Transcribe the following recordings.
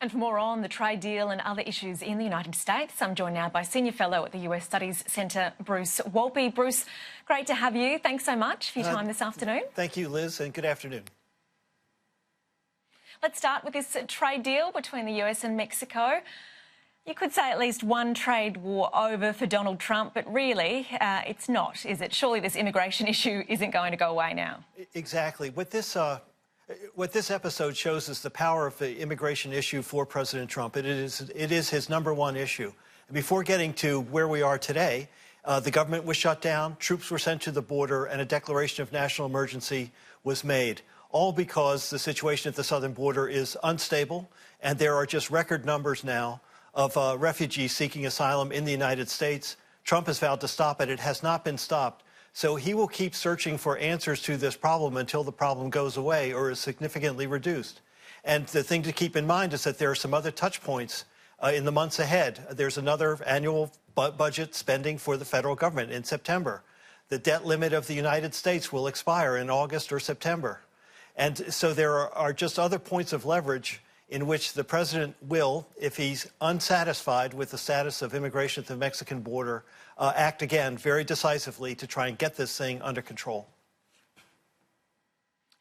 And for more on the trade deal and other issues in the United States, I'm joined now by Senior Fellow at the US Studies Centre, Bruce Wolpe. Bruce, great to have you. Thanks so much for your time this afternoon. Thank you, Liz, and good afternoon. Let's start with this trade deal between the US and Mexico. You could say at least one trade war over for Donald Trump, but really it's not, is it? Surely this immigration issue isn't going to go away now. Exactly. What this episode shows is the power of the immigration issue for President Trump. It is his number one issue. And before getting to where we are today, the government was shut down, troops were sent to the border, and a declaration of national emergency was made, all because the situation at the southern border is unstable, and there are just record numbers now of refugees seeking asylum in the United States. Trump has vowed to stop it. It has not been stopped. So he will keep searching for answers to this problem until the problem goes away or is significantly reduced. And the thing to keep in mind is that there are some other touch points in the months ahead. There's another annual budget spending for the federal government in September. The debt limit of the United States will expire in August or September. And so there are just other points of leverage in which the president will, if he's unsatisfied with the status of immigration at the Mexican border, act again very decisively to try and get this thing under control.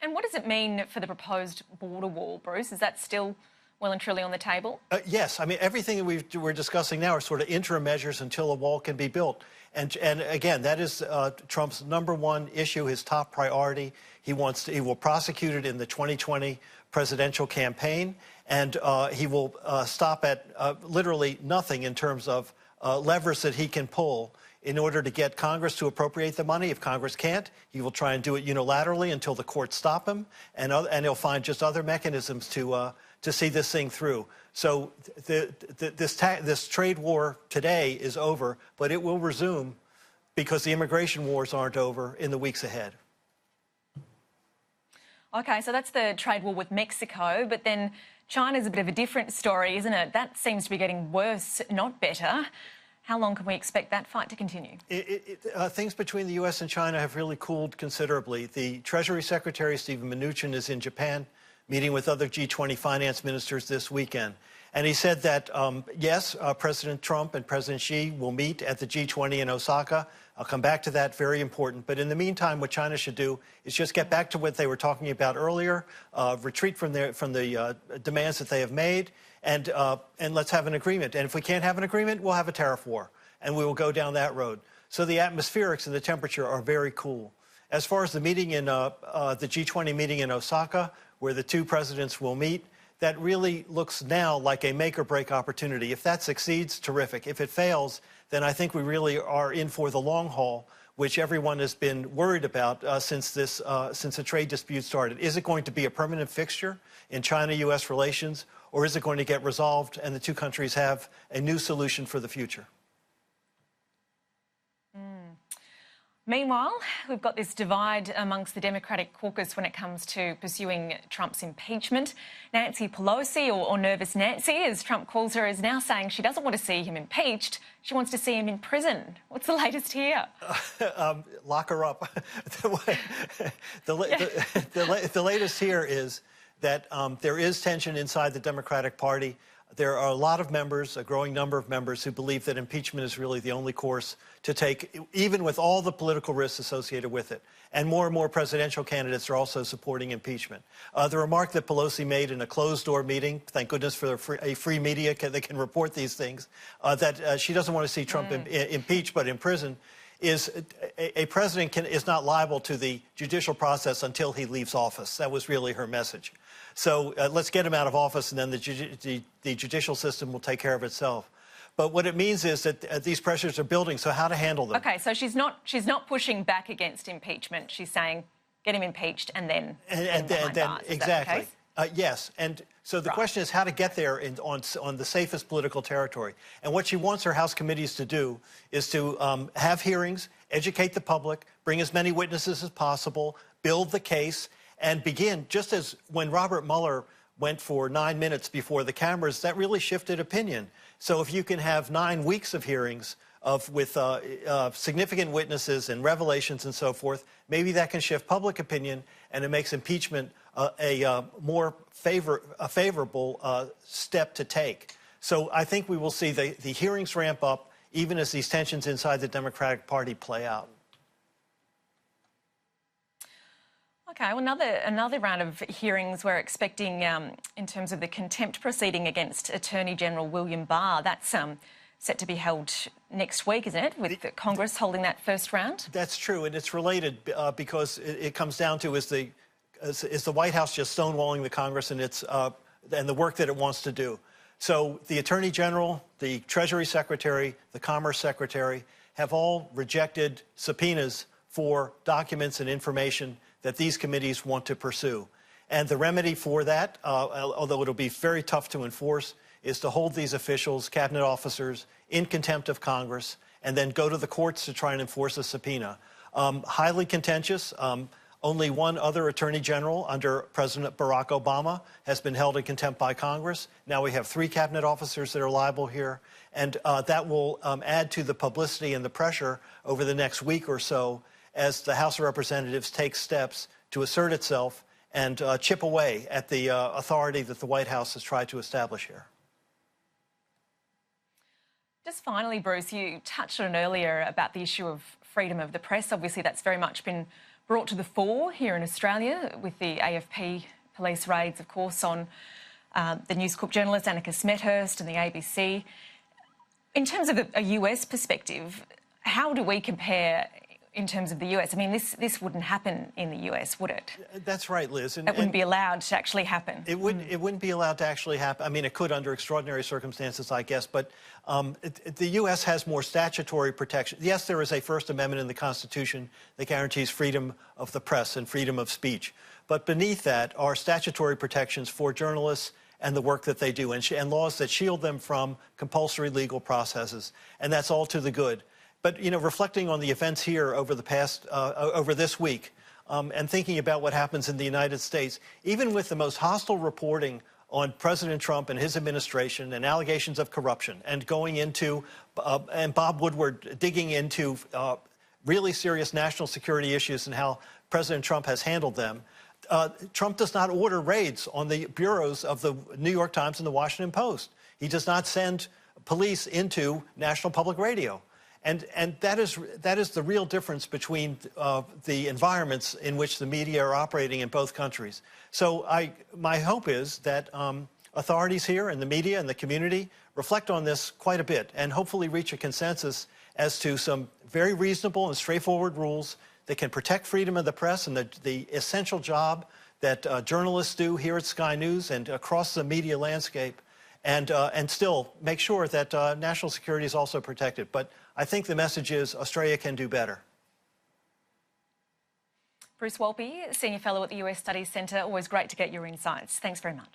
And what does it mean for the proposed border wall, Bruce? Is that still well and truly on the table? Yes. I mean, everything that we're discussing now are sort of interim measures until a wall can be built. And again, that is Trump's number one issue, his top priority. He will prosecute it in the 2020 presidential campaign, and he will stop at literally nothing in terms of levers that he can pull in order to get Congress to appropriate the money. If Congress can't, he will try and do it unilaterally until the courts stop him, and he'll find just other mechanisms to see this thing through. So this trade war today is over, but it will resume because the immigration wars aren't over in the weeks ahead. OK, so that's the trade war with Mexico, but then China's a bit of a different story, isn't it? That seems to be getting worse, not better. How long can we expect that fight to continue? Things between the US and China have really cooled considerably. The Treasury Secretary, Steven Mnuchin, is in Japan, meeting with other G20 finance ministers this weekend. And he said that, yes, President Trump and President Xi will meet at the G20 in Osaka. I'll come back to that, very important. But in the meantime, what China should do is just get back to what they were talking about earlier, retreat from the demands that they have made, and let's have an agreement. And if we can't have an agreement, we'll have a tariff war, and we will go down that road. So the atmospherics and the temperature are very cool. As far as the meeting in the G20 meeting in Osaka, where the two presidents will meet, that really looks now like a make-or-break opportunity. If that succeeds, terrific. If it fails, then I think we really are in for the long haul, which everyone has been worried about since the trade dispute started. Is it going to be a permanent fixture in China-U.S. relations, or is it going to get resolved and the two countries have a new solution for the future? Meanwhile, we've got this divide amongst the Democratic caucus when it comes to pursuing Trump's impeachment. Nancy Pelosi, or Nervous Nancy, as Trump calls her, is now saying she doesn't want to see him impeached. She wants to see him in prison. What's the latest here? Lock her up. The latest here is that there is tension inside the Democratic Party. There are a lot of members, a growing number of members, who believe that impeachment is really the only course to take, even with all the political risks associated with it. And more presidential candidates are also supporting impeachment. The remark that Pelosi made in a closed-door meeting, thank goodness for a free media that can report these things, that she doesn't want to see Trump impeached but in prison, is a president is not liable to the judicial process until he leaves office. That was really her message. So let's get him out of office, and then the judicial system will take care of itself. But what it means is that these pressures are building, so how to handle them. OK, so she's not pushing back against impeachment. She's saying get him impeached and then exactly. Yes, and so the question is how to get there on the safest political territory. And what she wants her House committees to do is to have hearings, educate the public, bring as many witnesses as possible, build the case, and begin, just as when Robert Mueller went for 9 minutes before the cameras, that really shifted opinion. So if you can have 9 weeks of hearings with significant witnesses and revelations and so forth, maybe that can shift public opinion, and it makes impeachment a more favorable step to take. So I think we will see the hearings ramp up even as these tensions inside the Democratic Party play out. Okay, well, another round of hearings we're expecting in terms of the contempt proceeding against Attorney General William Barr. That's set to be held next week, isn't it, with Congress holding that first round? That's true, and it's related because it comes down to is the White House just stonewalling the Congress and the work that it wants to do. So the Attorney General, the Treasury Secretary, the Commerce Secretary have all rejected subpoenas for documents and information that these committees want to pursue. And the remedy for that, although it'll be very tough to enforce, is to hold these officials, cabinet officers, in contempt of Congress, and then go to the courts to try and enforce a subpoena. Highly contentious. Only one other attorney general under President Barack Obama has been held in contempt by Congress. Now we have 3 cabinet officers that are liable here, and that will add to the publicity and the pressure over the next week or so as the House of Representatives takes steps to assert itself and chip away at the authority that the White House has tried to establish here. Just finally, Bruce, you touched on earlier about the issue of freedom of the press. Obviously, that's very much been brought to the fore here in Australia with the AFP police raids, of course, on the News Corp journalist Annika Smethurst and the ABC. In terms of a US perspective, how do we compare in terms of the US? I mean, this wouldn't happen in the US, would it? That's right, Liz. It wouldn't be allowed to actually happen. It wouldn't be allowed to actually happen. I mean, it could under extraordinary circumstances, I guess, but the U.S. has more statutory protection. Yes, there is a First Amendment in the Constitution that guarantees freedom of the press and freedom of speech. But beneath that are statutory protections for journalists and the work that they do, and laws that shield them from compulsory legal processes. And that's all to the good. But, you know, reflecting on the events here over this week, and thinking about what happens in the United States, even with the most hostile reporting on President Trump and his administration and allegations of corruption and going into, and Bob Woodward digging into really serious national security issues and how President Trump has handled them, Trump does not order raids on the bureaus of the New York Times and the Washington Post. He does not send police into National Public Radio. And that is the real difference between the environments in which the media are operating in both countries. So my hope is that authorities here and the media and the community reflect on this quite a bit and hopefully reach a consensus as to some very reasonable and straightforward rules that can protect freedom of the press and the essential job that journalists do here at Sky News and across the media landscape, and still make sure that national security is also protected. But I think the message is Australia can do better. Bruce Wolpe, Senior Fellow at the US Studies Centre, always great to get your insights. Thanks very much.